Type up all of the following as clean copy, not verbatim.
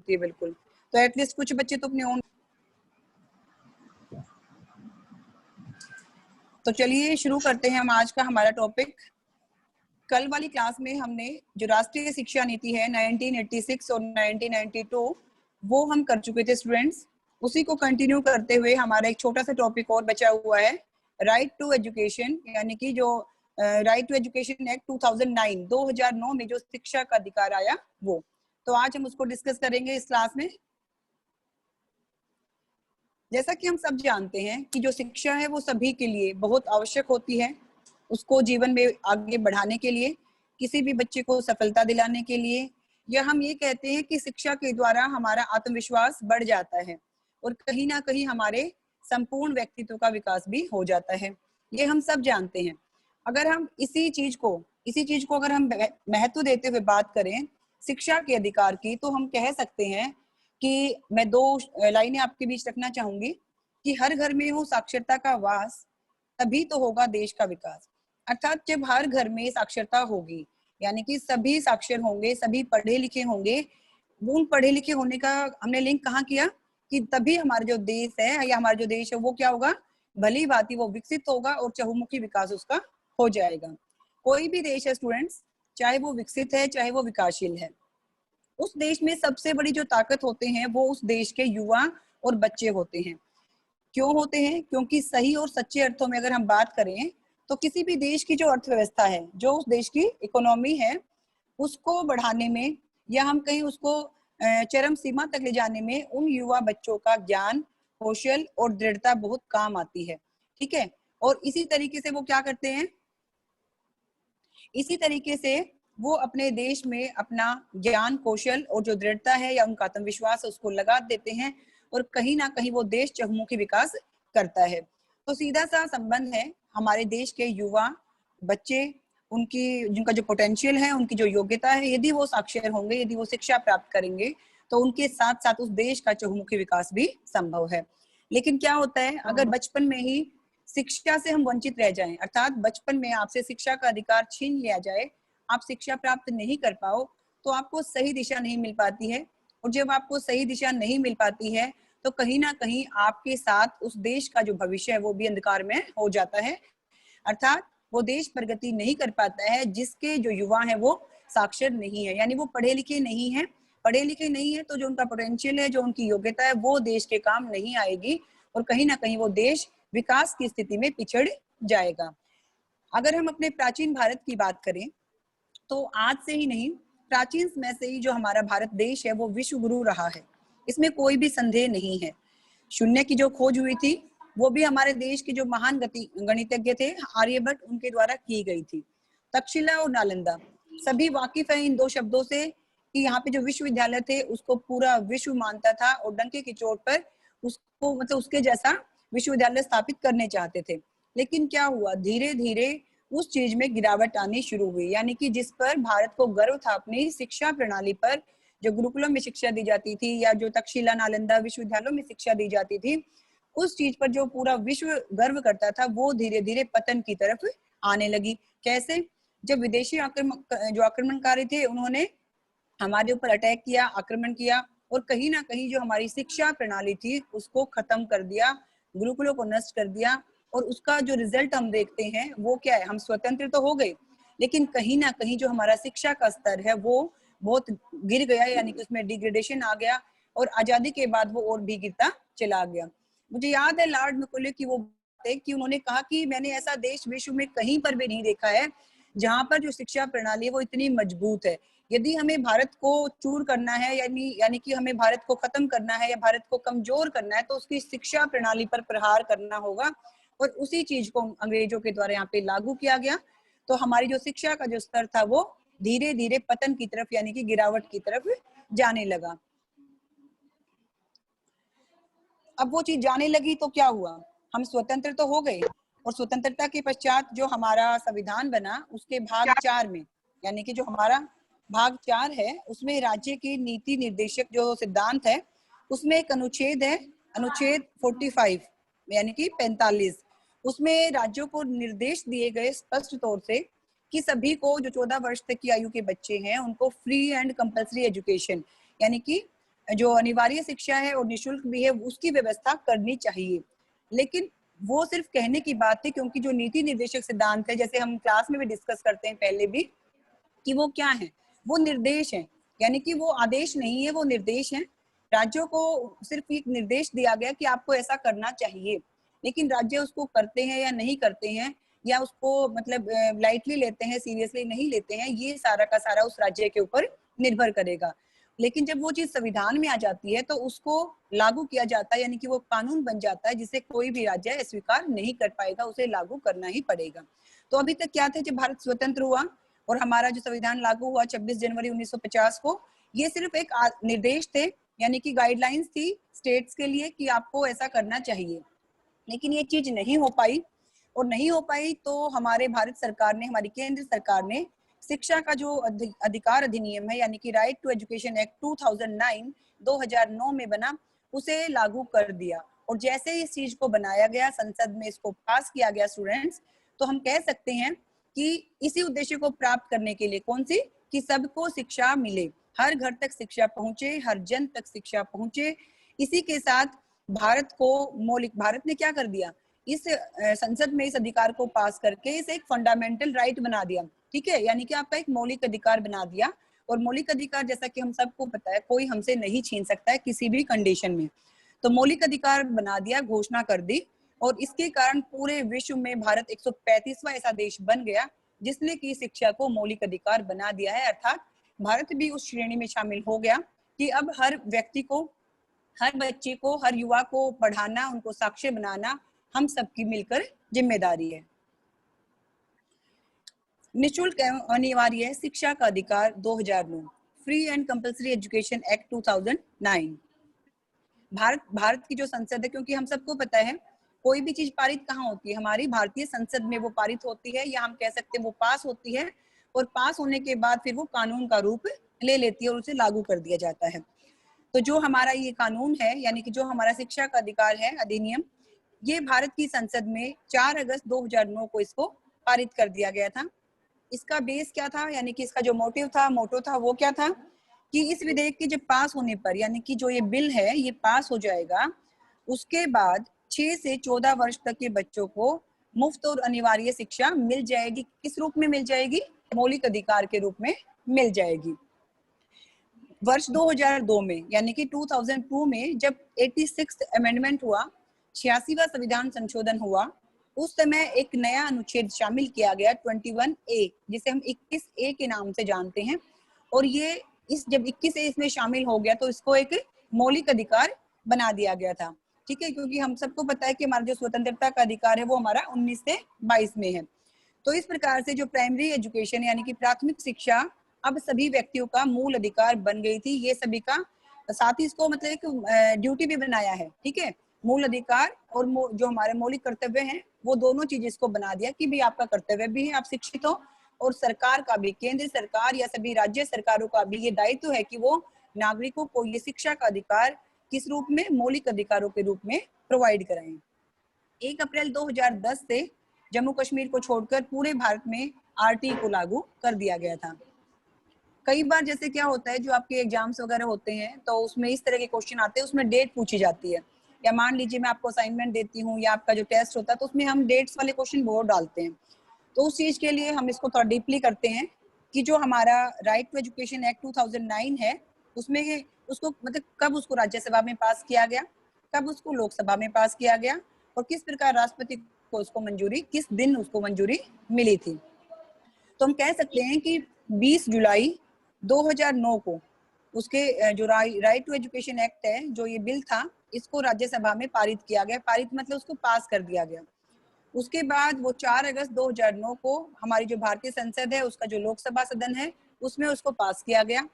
होती है बिल्कुल। तो एटलीस्ट कुछ बच्चे तो अपने ओन। तो चलिए शुरू करते हैं हम आज का हमारा टॉपिक। कल वाली क्लास में हमने जो राष्ट्रीय शिक्षा नीति है 1986 और 1992 वो हम कर चुके थे स्टूडेंट्स। उसी को कंटिन्यू करते हुए हमारा एक छोटा सा टॉपिक और बचा हुआ है, राइट टू एजुकेशन, यानी कि जो राइट टू एजुकेशन एक्ट 2009 में जो शिक्षा का अधिकार आया वो। तो आज हम उसको डिस्कस करेंगे इस क्लास में। जैसा कि हम सब जानते हैं कि जो शिक्षा है वो सभी के लिए बहुत आवश्यक होती है, उसको जीवन में आगे बढ़ाने के लिए, किसी भी बच्चे को सफलता दिलाने के लिए, या हम ये कहते हैं कि शिक्षा के द्वारा हमारा आत्मविश्वास बढ़ जाता है और कहीं ना कहीं हमारे संपूर्ण व्यक्तित्व का विकास भी हो जाता है। ये हम सब जानते हैं। अगर हम इसी चीज को अगर हम महत्व देते हुए बात करें शिक्षा के अधिकार की, तो हम कह सकते हैं कि मैं दो लाइनें आपके बीच रखना चाहूंगी कि हर घर में हो साक्षरता का वास, तभी तो होगा देश का विकास। अर्थात जब हर घर में साक्षरता होगी, यानी कि सभी साक्षर होंगे, सभी पढ़े लिखे होंगे, वो पढ़े लिखे होने का हमने लिंक कहाँ किया कि तभी हमारा जो देश है या हमारा जो देश है वो क्या होगा, भली भांति वो विकसित होगा और चहुमुखी विकास उसका हो जाएगा। कोई भी देश है स्टूडेंट्स, चाहे वो विकसित है चाहे वो विकासशील है, उस देश में सबसे बड़ी जो ताकत होते हैं वो उस देश के युवा और बच्चे होते हैं। क्यों होते हैं? क्योंकि सही और सच्चे अर्थों में अगर हम बात करें तो किसी भी देश की जो अर्थव्यवस्था है, जो उस देश की इकोनॉमी है, उसको बढ़ाने में या हम कहीं उसको चरम सीमा तक ले जाने में उन युवा बच्चों का ज्ञान, कौशल और दृढ़ता बहुत काम आती है। ठीक है। और इसी तरीके से वो क्या करते हैं, इसी तरीके से वो अपने देश में अपना ज्ञान, कौशल और जो दृढ़ता है या उनका आत्मविश्वास है उसको लगा देते हैं और कहीं ना कहीं वो देश चहुमुखी विकास करता है। तो सीधा सा संबंध है हमारे देश के युवा बच्चे, उनकी जिनका जो पोटेंशियल है, उनकी जो योग्यता है, यदि वो साक्षर होंगे, यदि वो शिक्षा प्राप्त करेंगे तो उनके साथ साथ उस देश का चहुमुखी विकास भी संभव है। लेकिन क्या होता है, अगर बचपन में ही शिक्षा से हम वंचित रह जाएं, अर्थात बचपन में आपसे शिक्षा का अधिकार छीन लिया जाए, आप शिक्षा प्राप्त नहीं कर पाओ, तो आपको सही दिशा नहीं मिल पाती है। और जब आपको सही दिशा नहीं मिल पाती है तो कहीं ना कहीं आपके साथ उस देश का जो भविष्य है वो भी अंधकार में हो जाता है। अर्थात वो देश प्रगति नहीं कर पाता है जिसके जो युवा है वो साक्षर नहीं है, यानी वो पढ़े लिखे नहीं है। पढ़े लिखे नहीं है तो जो उनका पोटेंशियल है, जो उनकी योग्यता है, वो देश के काम नहीं आएगी और कहीं ना कहीं वो देश विकास की स्थिति में पिछड़ जाएगा। अगर हम अपने प्राचीन भारत की बात करें तो आज से ही नहीं, प्राचीन समय से ही जो हमारा भारत देश है वो विश्व गुरु रहा है, इसमें कोई भी संदेह नहीं है। शून्य की जो खोज हुई थी वो भी हमारे देश के जो महान गणितज्ञ थे आर्यभट्ट, उनके द्वारा की गई थी। तक्षशिला और नालंदा, सभी वाकिफ है इन दो शब्दों से कि यहाँ पे जो विश्वविद्यालय थे उसको पूरा विश्व मानता था और डंके की चोट पर उसको मतलब उसके जैसा विश्वविद्यालय स्थापित करने चाहते थे। लेकिन क्या हुआ, धीरे धीरे उस चीज में गिरावट आनी शुरू हुई, यानी कि जिस पर भारत को गर्व था अपनी शिक्षा प्रणाली पर, जो गुरुकुलों में शिक्षा दी जाती थी या जो तक्षशिला नालंदा विश्वविद्यालयों में शिक्षा दी जाती थी, उस चीज पर जो पूरा विश्व गर्व करता था वो धीरे धीरे पतन की तरफ आने लगी। कैसे? जब विदेशी आक्रमणकारी थे उन्होंने हमारे ऊपर अटैक किया, आक्रमण किया और कहीं ना कहीं जो हमारी शिक्षा प्रणाली थी उसको खत्म कर दिया, गुरुकुलों को नष्ट कर दिया। और उसका जो रिजल्ट हम देखते हैं वो क्या है, हम स्वतंत्र तो हो गए लेकिन कहीं ना कहीं जो हमारा शिक्षा का स्तर है वो बहुत गिर गया, यानी कि उसमें डिग्रेडेशन आ गया और आजादी के बाद वो और भी गिरता चला गया। मुझे याद है लॉर्ड मैकॉले की वो बात है कि उन्होंने कहा कि मैंने ऐसा देश विश्व में कहीं पर भी नहीं देखा है जहां पर जो शिक्षा प्रणाली है वो इतनी मजबूत है। यदि हमें भारत को चूर करना है, यानी कि हमें भारत को खत्म करना है या भारत को कमजोर करना है, तो उसकी शिक्षा प्रणाली पर प्रहार करना होगा और उसी चीज को अंग्रेजों के द्वारा यहाँ पे लागू किया गया। तो हमारी जो शिक्षा का जो स्तर था वो धीरे धीरे पतन की तरफ यानी कि गिरावट की तरफ जाने लगा। अब वो चीज जाने लगी तो क्या हुआ, हम स्वतंत्र तो हो गए और स्वतंत्रता के पश्चात जो हमारा संविधान बना उसके भाग 4 में, यानी कि जो हमारा भाग 4 है उसमें राज्य की नीति निर्देशक जो सिद्धांत है उसमें एक अनुच्छेद है, अनुच्छेद 45 यानी कि 45। उसमें राज्यों को निर्देश दिए गए स्पष्ट तौर से कि सभी को जो 14 वर्ष तक की आयु के बच्चे हैं उनको फ्री एंड कंपल्सरी एजुकेशन यानी कि जो अनिवार्य शिक्षा है और निशुल्क भी है उसकी व्यवस्था करनी चाहिए। लेकिन वो सिर्फ कहने की बात है, क्योंकि जो नीति निर्देशक सिद्धांत है, जैसे हम क्लास में भी डिस्कस करते हैं पहले भी, कि वो क्या है, वो निर्देश है, यानी कि वो आदेश नहीं है, वो निर्देश है। राज्यों को सिर्फ एक निर्देश दिया गया कि आपको ऐसा करना चाहिए, लेकिन राज्य उसको करते हैं या नहीं करते हैं, या उसको मतलब लाइटली लेते हैं, सीरियसली नहीं लेते हैं, ये सारा का सारा उस राज्य के ऊपर निर्भर करेगा। लेकिन जब वो चीज संविधान में आ जाती है तो उसको लागू किया जाता है, यानी कि वो कानून बन जाता है जिसे कोई भी राज्य अस्वीकार नहीं कर पाएगा, उसे लागू करना ही पड़ेगा। तो अभी तक क्या थे, जब भारत स्वतंत्र हुआ और हमारा जो संविधान लागू हुआ 26 जनवरी 1950 को, ये सिर्फ एक निर्देश थे, यानी कि गाइडलाइंस थी स्टेट्स के लिए कि आपको ऐसा करना चाहिए। लेकिन ये चीज नहीं हो पाई, और नहीं हो पाई तो हमारे भारत सरकार ने, हमारी केंद्र सरकार ने शिक्षा का जो अधिकार अधिनियम है, यानी कि राइट टू एजुकेशन एक्ट 2009 में बना, उसे लागू कर दिया। और जैसे इस चीज को बनाया गया, संसद में इसको पास किया गया स्टूडेंट्स, तो हम कह सकते हैं कि इसी उद्देश्य को प्राप्त करने के लिए, कौन सी, कि सबको शिक्षा मिले, हर घर तक शिक्षा पहुंचे, हर जन तक शिक्षा पहुंचे। इसी के साथ भारत को मौलिक, भारत ने क्या कर दिया, इस संसद में इस अधिकार को पास करके इसे एक फंडामेंटल राइट बना दिया, ठीक है, यानी कि आपका एक मौलिक अधिकार बना दिया। और मौलिक अधिकार, जैसा कि हम सबको पता है, कोई हमसे नहीं छीन सकता है किसी भी कंडीशन में। तो मौलिक अधिकार बना दिया, घोषणा कर दी, और इसके कारण पूरे विश्व में भारत 135वां ऐसा देश बन गया जिसने की शिक्षा को मौलिक अधिकार बना दिया है। अर्थात भारत भी उस श्रेणी में शामिल हो गया कि अब हर व्यक्ति को, हर बच्चे को, हर युवा को पढ़ाना, उनको साक्षर बनाना हम सबकी मिलकर जिम्मेदारी है। निःशुल्क एवं अनिवार्य शिक्षा का अधिकार 2009, free and compulsory education act 2009। Bharat की जो संसद है, क्योंकि हम सबको पता है कोई भी चीज पारित कहाँ होती है, हमारी भारतीय संसद में वो पारित होती है, या हम कह सकते हैं वो पास होती है, और पास होने के बाद फिर वो कानून का रूप ले लेती है और उसे लागू कर दिया जाता है। तो जो हमारा ये कानून है, यानी कि जो हमारा शिक्षा का अधिकार है अधिनियम, ये भारत की संसद में 4 अगस्त 2009 को इसको पारित कर दिया गया था। इसका बेस क्या था, यानी कि इसका जो मोटो था वो क्या था, कि इस विधेयक के जब पास होने पर, यानी कि जो ये बिल है ये पास हो जाएगा, उसके बाद 6 से 14 वर्ष तक के बच्चों को मुफ्त और अनिवार्य शिक्षा मिल जाएगी। किस रूप में मिल जाएगी, मौलिक अधिकार के रूप में मिल जाएगी। वर्ष 2002 में, यानी कि 2002 में जब 86th अमेंडमेंट हुआ, 86वां संविधान संशोधन हुआ, उस समय एक नया अनुच्छेद शामिल किया गया 21A, जिसे हम 21A के नाम से जानते हैं। और ये जब 21A इसमें शामिल हो गया तो इसको एक मौलिक अधिकार बना दिया गया था, ठीक है, क्योंकि हम सबको पता है कि हमारा जो स्वतंत्रता का अधिकार है वो हमारा 19 से 22 में है। तो इस प्रकार से जो प्राइमरी एजुकेशन, यानी कि प्राथमिक शिक्षा, अब सभी व्यक्तियों का मूल अधिकार बन गई थी, ये सभी का। साथ ही इसको मतलब एक ड्यूटी भी बनाया है, ठीक है, मूल अधिकार और जो हमारे मौलिक कर्तव्य हैं, वो दोनों चीज इसको बना दिया कि भी आपका कर्तव्य भी है आप शिक्षित हो, और सरकार का भी, केंद्र सरकार या सभी राज्य सरकारों का भी ये दायित्व है कि वो नागरिकों को ये शिक्षा का अधिकार किस रूप में, मौलिक अधिकारों के रूप में प्रोवाइड कराएं। 1 अप्रैल 2010 से जम्मू कश्मीर को छोड़कर पूरे भारत में आरटी को लागू कर दिया गया था। कई बार जैसे क्या होता है, जो आपके एग्जाम्स वगैरह होते हैं तो उसमें इस तरह के क्वेश्चन आते हैं, उसमें डेट पूछी जाती है, या मान लीजिए मैं आपको असाइनमेंट देती हूँ या आपका जो टेस्ट होता है तो उसमें हम डेट्स वाले क्वेश्चन बहुत डालते हैं। तो उस चीज के लिए हम इसको थोड़ा डीपली करते हैं कि जो हमारा राइट टू एजुकेशन एक्ट 2009 है, उसमें उसको मतलब कब उसको राज्यसभा में पास किया गया, कब उसको लोकसभा में पास किया गया, और किस प्रकार राष्ट्रपति को उसको मंजूरी, किस दिन उसको मंजूरी मिली थी। तो हम कह सकते हैं कि 20 जुलाई 2009 को उसके जो राइट टू एजुकेशन एक्ट है, जो ये बिल था, इसको राज्यसभा में पारित किया गया। पारित मतलब उसको पास कर दिया गया। उसके बाद वो 4 अगस्त 2009 को हमारी जो भारतीय संसद है, उसका जो लोकसभा सदन है, उसमें उसको पास किया गया।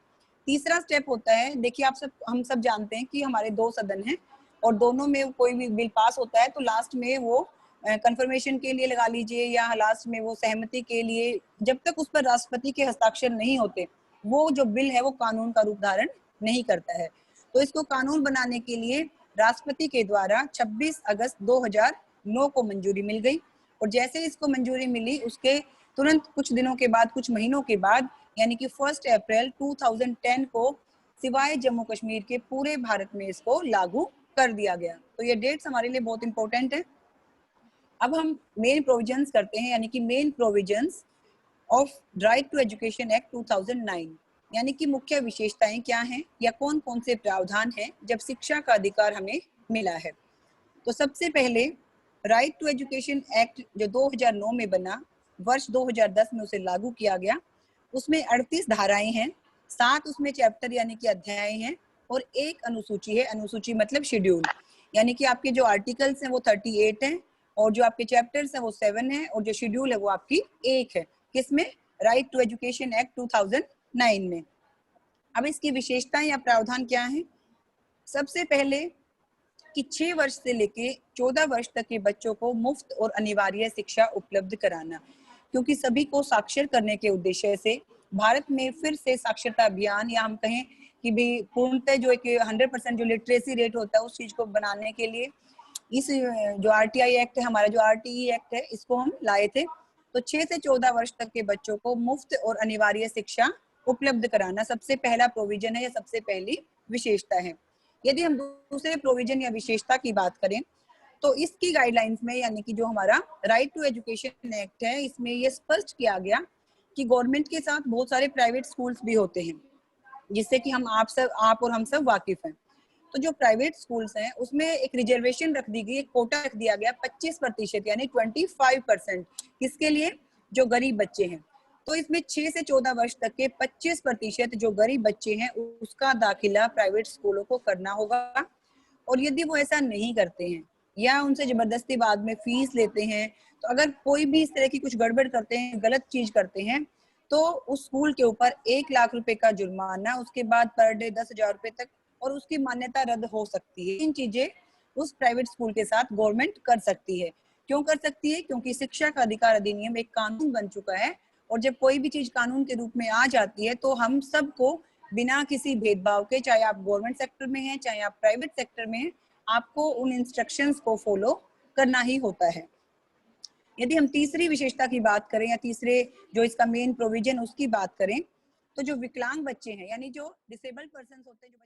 तीसरा स्टेप होता है, देखिए आप सब, हम सब जानते हैं कि हमारे 2 सदन हैं और दोनों में कोई भी बिल पास होता है तो लास्ट में वो कंफर्मेशन के लिए लगा लीजिए, या लास्ट में वो सहमति के लिए, जब तक उस पर राष्ट्रपति के हस्ताक्षर नहीं होते, वो जो बिल है वो कानून का रूप धारण नहीं करता है। तो इसको कानून बनाने के लिए राष्ट्रपति के द्वारा 26 अगस्त 2009 को मंजूरी मिल गई। और जैसे इसको मंजूरी मिली, उसके तुरंत कुछ दिनों के बाद, कुछ महीनों के बाद, यानी कि 1 अप्रैल 2010 को सिवाय जम्मू कश्मीर के पूरे भारत में इसको लागू कर दिया गया। तो ये डेट्स हमारे लिए बहुत इंपॉर्टेंट है। अब हम मेन प्रोविजंस करते हैं, यानी कि main provisions of right to education act 2009, यानी कि मुख्य विशेषताएं क्या हैं या कौन कौन से प्रावधान हैं जब शिक्षा का अधिकार हमें मिला है। तो सबसे पहले राइट टू एजुकेशन एक्ट जो 2009 में बना, वर्ष 2010 में उसे लागू किया गया। उसमें 38 धाराएं हैं, 7 उसमें चैप्टर यानी कि अध्याय हैं और एक अनुसूची है। अनुसूची मतलब शेड्यूल, यानी कि आपके जो आर्टिकल्स हैं वो 38 हैं और जो आपके चैप्टर्स हैं वो 7 हैं और जो शेड्यूल है वो आपकी 1 है। किसमें? राइट टू एजुकेशन एक्ट 2009 में। अब इसकी विशेषताएं या प्रावधान क्या है? सबसे पहले कि 6 वर्ष से लेके 14 वर्ष तक के बच्चों को मुफ्त और अनिवार्य शिक्षा उपलब्ध कराना, क्योंकि सभी को साक्षर करने के उद्देश्य से भारत में फिर से साक्षरता अभियान, या हम कहें कि भी पूर्णतः जो एक 100% जो लिटरेसी रेट होता है उस चीज को बनाने के लिए इस जो आरटीआई एक्ट है, हमारा जो आरटीई एक्ट है, इसको हम लाए थे। तो 6 से 14 वर्ष तक के बच्चों को मुफ्त और अनिवार्य शिक्षा उपलब्ध कराना सबसे पहला प्रोविजन है या सबसे पहली विशेषता है। यदि हम दूसरे प्रोविजन या विशेषता की बात करें तो इसकी गाइडलाइंस में, यानी कि जो हमारा राइट टू एजुकेशन एक्ट है, इसमें ये स्पष्ट किया गया कि गवर्नमेंट के साथ बहुत सारे प्राइवेट स्कूल्स भी होते हैं, जिससे कि आप और हम सब वाकिफ हैं। तो जो प्राइवेट स्कूल्स हैं उसमें एक रिजर्वेशन रख दी गई, एक कोटा रख दिया गया 25% यानी 25%। किसके लिए? जो गरीब बच्चे हैं। तो इसमें 6 से 14 वर्ष तक के 25% जो गरीब बच्चे हैं उसका दाखिला प्राइवेट स्कूलों को करना होगा। और यदि वो ऐसा नहीं करते हैं या उनसे जबरदस्ती बाद में फीस लेते हैं, तो अगर कोई भी इस तरह की कुछ गड़बड़ करते हैं, गलत चीज करते हैं, तो उस स्कूल के ऊपर 1 लाख रुपए का जुर्माना, उसके बाद पर डे 10,000 रुपए तक, और उसकी मान्यता रद्द हो सकती है। इन चीजें उस प्राइवेट स्कूल के साथ गवर्नमेंट कर सकती है। क्यों कर सकती है? क्योंकि शिक्षा का अधिकार अधिनियम एक कानून बन चुका है, और जब कोई भी चीज कानून के रूप में आ जाती है तो हम सबको बिना किसी भेदभाव के, चाहे आप गवर्नमेंट सेक्टर में हैं चाहे आप प्राइवेट सेक्टर में हैं, आपको उन इंस्ट्रक्शंस को फॉलो करना ही होता है। यदि हम तीसरी विशेषता की बात करें या तीसरे जो इसका मेन प्रोविजन उसकी बात करें, तो जो विकलांग बच्चे हैं, यानी जो डिसेबल्ड पर्सन होते हैं, जो